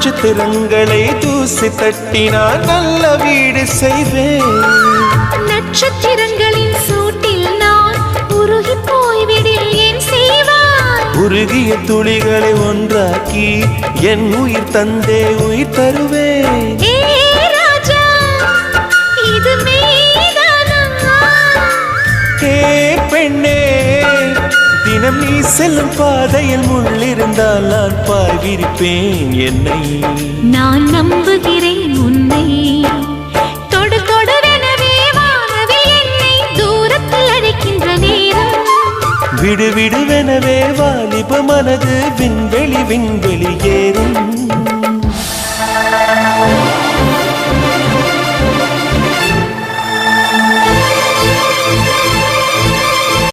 நட்சத்திரங்களை தூசி தட்டினால் நல்ல வீடு செய்வேன். நட்சத்திரங்களின் சூட்டில் நான் உருகி போய்விடில் ஏன் செய்வாய்? உருகிய துளிகளை ஒன்றாக்கி என் உயிர் தந்தே உயிர் தருவேன். ஏ ராஜா, இது மெய்தானா? ஏ பெண்ணே, தினம் நீ செல்லும் பாதையில் முள்ளிருந்தால் நான் பார்விருப்பேன் என்னை. நான் நம்புகிறேன் உன்னை. தொடு தொடுவெனவே வானவில் என்னை தூரத்தில் அழைக்கின்ற நேரம். விடு விடுவெனவே வாலிப மனது விண்வெளி விண்வெளி ஏறும்.